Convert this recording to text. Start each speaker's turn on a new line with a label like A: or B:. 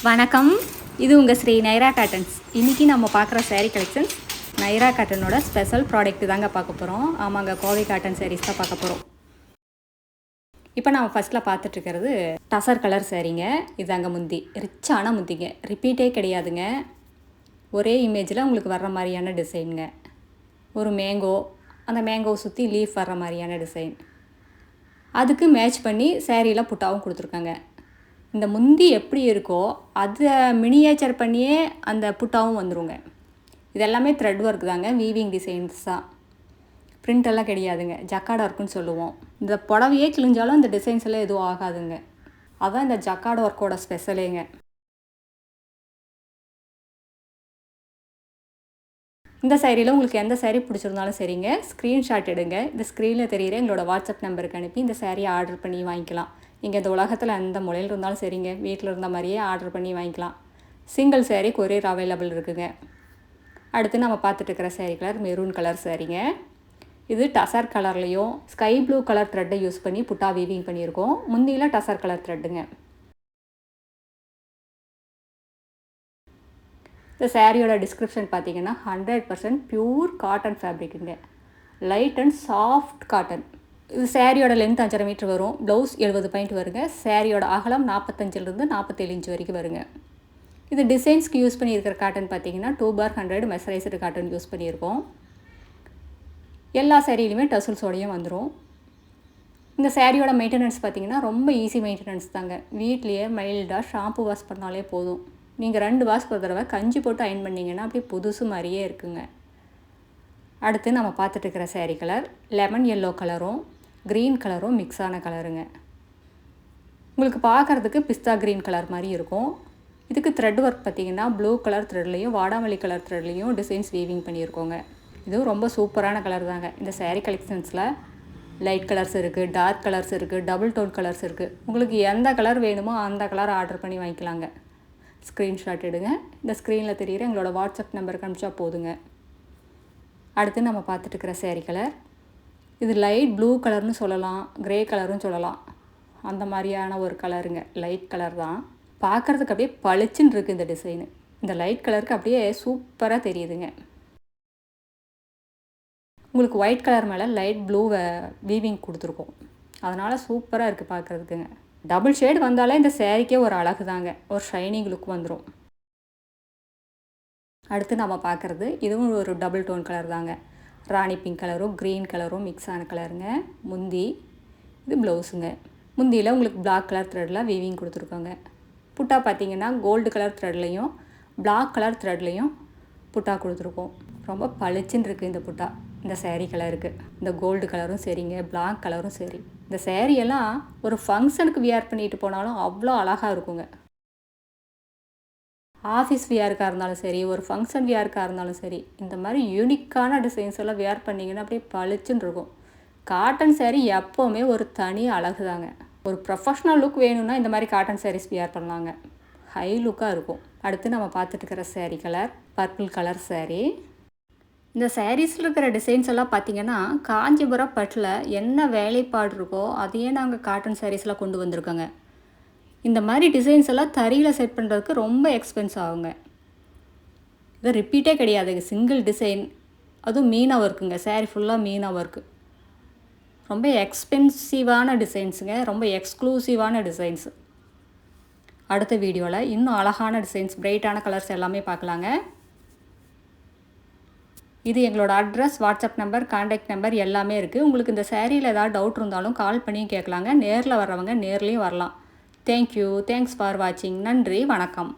A: வணக்கம், இது உங்கள் ஸ்ரீ நைரா காட்டன்ஸ். இன்றைக்கி நம்ம பார்க்குற சேரீ கலெக்ஷன்ஸ் நைரா காட்டனோட ஸ்பெஷல் ப்ராடக்ட் தாங்க பார்க்க போகிறோம். ஆமாங்க, கோவை காட்டன் சாரீஸ் தான் பார்க்க போகிறோம். இப்போ நம்ம ஃபஸ்ட்டில் பார்த்துட்ருக்கிறது டசர் கலர் சாரீங்க. இது அங்கே முந்தி ரிச்சான முந்திங்க, ரிப்பீட்டே கிடையாதுங்க. ஒரே இமேஜில் உங்களுக்கு வர்ற மாதிரியான டிசைனுங்க. ஒரு மேங்கோ, அந்த மேங்கோவை சுற்றி லீஃப் வர்ற மாதிரியான டிசைன். அதுக்கு மேட்ச் பண்ணி சேரீயில் புட்டாவும் கொடுத்துருக்காங்க. இந்த முந்தி எப்படி இருக்கோ அதை மினியேச்சர் பண்ணியே அந்த புட்டாவும் வந்துருங்க. இதெல்லாமே த்ரெட் ஒர்க் தாங்க, வீவிங் டிசைன்ஸ் தான், பிரிண்ட் எல்லாம் கிடையாதுங்க. ஜக்கார்ட் ஒர்க்குன்னு சொல்லுவோம். இந்த புடவையே கிழிஞ்சாலும் இந்த டிசைன்ஸ் எல்லாம் எதுவும் ஆகாதுங்க. அதான் இந்த ஜக்கார்ட் ஒர்க்கோட ஸ்பெஷலேங்க. இந்த சாரியில் உங்களுக்கு எந்த சாரீ பிடிச்சிருந்தாலும் சரிங்க, ஸ்க்ரீன்ஷாட் எடுங்க. இந்த ஸ்க்ரீனில் தெரிகிற எங்களோட வாட்ஸ்அப் நம்பருக்கு அனுப்பி இந்த சாரியை ஆர்டர் பண்ணி வாங்கிக்கலாம். நீங்கள் இந்த உலகத்தில் எந்த மொழியில் இருந்தாலும் சரிங்க, வீட்டில் இருந்த மாதிரியே ஆர்டர் பண்ணி வாங்கிக்கலாம். சிங்கிள் சாரீ கொரியர் அவைலபிள் இருக்குதுங்க. அடுத்து நம்ம பார்த்துட்டு இருக்கிற சாரீ கலர் மெரூன் கலர் சாரீங்க. இது டசர் கலர்லேயும் ஸ்கை ப்ளூ கலர் த்ரெட்டை யூஸ் பண்ணி புட்டா வீவிங் பண்ணியிருக்கோம். முந்தியில் டசர் கலர் த்ரெட்டுங்க. இந்த சாரியோட டிஸ்கிரிப்ஷன் பார்த்தீங்கன்னா 100% பியூர் காட்டன் ஃபேப்ரிக்குங்க, லைட் அண்ட் சாஃப்ட் காட்டன். இது சாரியோட லென்த் 5.5 மீட்டர் வரும். ப்ளவுஸ் 70 பாயிண்ட் வருங்க. சாரியோட அகலம் 45லேருந்து 47 இன்ச் வரைக்கும் வருங்க. இது டிசைன்ஸ்க்கு யூஸ் பண்ணியிருக்கிற காட்டன் பார்த்தீங்கன்னா 2/100 மெசரைஸ்டு காட்டன் யூஸ் பண்ணியிருக்கோம். எல்லா சாரியிலுமே டசல்ஸோடையும் வந்துடும். இந்த சாரியோட மெயின்டெனன்ஸ் பார்த்தீங்கன்னா ரொம்ப ஈஸி மெயின்டெனன்ஸ் தாங்க. வீட்லேயே மைல்டாக ஷாம்பு வாஷ் பண்ணாலே போதும். நீங்கள் 2 வாஷ்க்கு ஒரு தடவை கஞ்சி போட்டு அயன் பண்ணிங்கன்னா அப்படியே புதுசு மாதிரியே இருக்குங்க. அடுத்து நம்ம பார்த்துட்டு இருக்கிற சாரீ கலர் லெமன் எல்லோ கலரும் க்ரீன் கலரும் மிக்ஸான கலருங்க. உங்களுக்கு பார்க்குறதுக்கு பிஸ்தா க்ரீன் கலர் மாதிரி இருக்கும். இதுக்கு த்ரெட் ஒர்க் பார்த்திங்கன்னா ப்ளூ கலர் த்ரெட்லேயும் வாடாமல்லி கலர் த்ரெட்லேயும் டிசைன்ஸ் வீவிங் பண்ணியிருக்கோங்க. இதுவும் ரொம்ப சூப்பரான கலர் தாங்க. இந்த சாரீ கலெக்ஷன்ஸில் லைட் கலர்ஸ் இருக்குது, டார்க் கலர்ஸ் இருக்குது, டபுள் டோன் கலர்ஸ் இருக்குது. உங்களுக்கு எந்த கலர் வேணுமோ அந்த கலர் ஆர்டர் பண்ணி வாங்கிக்கலாங்க. ஸ்க்ரீன்ஷாட் எடுங்க. இந்த ஸ்க்ரீனில் தெரிகிற எங்களோட வாட்ஸ்அப் நம்பருக்கு அனுப்பிச்சா போதுங்க. அடுத்து நம்ம பார்த்துட்டு இருக்கிற சாரீ கலர் இது லைட் ப்ளூ கலர்னு சொல்லலாம், க்ரே கலரும் சொல்லலாம். அந்த மாதிரியான ஒரு கலருங்க, லைட் கலர் தான். பார்க்குறதுக்கு அப்படியே பளிச்சுன்னு இருக்குது இந்த டிசைனு. இந்த லைட் கலருக்கு அப்படியே சூப்பராக தெரியுதுங்க. உங்களுக்கு ஒயிட் கலர் மேலே லைட் ப்ளூவை வீவிங் கொடுத்துருக்கோம், அதனால் சூப்பராக இருக்குது பார்க்குறதுக்குங்க. டபுள் ஷேட் வந்தாலே இந்த சேரீக்கே ஒரு அழகு தாங்க, ஒரு ஷைனிங் லுக் வந்துடும். அடுத்து நம்ம பார்க்குறது இதுவும் ஒரு டபுள் டோன் கலர் தாங்க. ராணி பிங்க் கலரும் க்ரீன் கலரும் மிக்ஸ் ஆன கலருங்க. முந்தி இது ப்ளவுஸுங்க. முந்தியில் உங்களுக்கு பிளாக் கலர் த்ரெட்டில் வீவிங் கொடுத்துருக்கோங்க. புட்டா பார்த்திங்கன்னா கோல்டு கலர் த்ரெட்லேயும் பிளாக் கலர் த்ரெட்லேயும் புட்டா கொடுத்துருக்கோம். ரொம்ப பளிச்சுன்னு இருக்குது இந்த புட்டா இந்த சேரீ கலருக்கு. இந்த கோல்டு கலரும் சரிங்க, பிளாக் கலரும் சரி. இந்த சேரீயெல்லாம் ஒரு ஃபங்க்ஷனுக்கு வியர் பண்ணிட்டு போனாலும் அவ்வளோ அழகாக இருக்குங்க. ஆஃபீஸ் வியருக்காக இருந்தாலும் சரி, ஒரு ஃபங்க்ஷன் வியருக்காக இருந்தாலும் சரி, இந்த மாதிரி யூனிக்கான டிசைன்ஸ் எல்லாம் வியர் பண்ணிங்கன்னா அப்படியே பளிச்சுன்னு இருக்கும். காட்டன் சேரீ எப்போவுமே ஒரு தனி அழகு தாங்க. ஒரு ப்ரொஃபஷ்னல் லுக் வேணும்னா இந்த மாதிரி காட்டன் சாரீஸ் வியர் பண்ணலாங்க, ஹை லுக்காக இருக்கும். அடுத்து நம்ம பார்த்துட்டு இருக்கிற sari colour purple colour sari. இந்த சாரீஸில் இருக்கிற டிசைன்ஸ் எல்லாம் பார்த்திங்கன்னா காஞ்சிபுரம் பட்டில் என்ன வேலைப்பாடு இருக்கோ அதையே நாங்கள் காட்டன் சாரீஸில் கொண்டு வந்திருக்கோங்க. இந்த மாதிரி டிசைன்ஸ் எல்லாம் தறியில் செட் பண்ணுறதுக்கு ரொம்ப எக்ஸ்பென்ஸ் ஆகுங்க. இது ரிப்பீட்டே கிடையாதுங்க, சிங்கிள் டிசைன், அதுவும் மீனா ஒர்க்குங்க. சாரீ ஃபுல்லாக மீனா ஒர்க்கு, ரொம்ப எக்ஸ்பென்சிவான டிசைன்ஸுங்க, ரொம்ப எக்ஸ்க்ளூசிவான டிசைன்ஸு. அடுத்த வீடியோவில் இன்னும் அழகான டிசைன்ஸ், பிரைட்டான கலர்ஸ் எல்லாமே பார்க்கலாங்க. இது எங்களோட address, WhatsApp number, contact number எல்லாமே இருக்குது. உங்களுக்கு இந்த சேரீயில் ஏதாவது டவுட் இருந்தாலும் கால் பண்ணி கேட்கலாங்க. நேரில் வர்றவங்க நேர்லேயும் வரலாம். தேங்க்யூ, தேங்க்ஸ் ஃபார் வாட்சிங். நன்றி, வணக்கம்.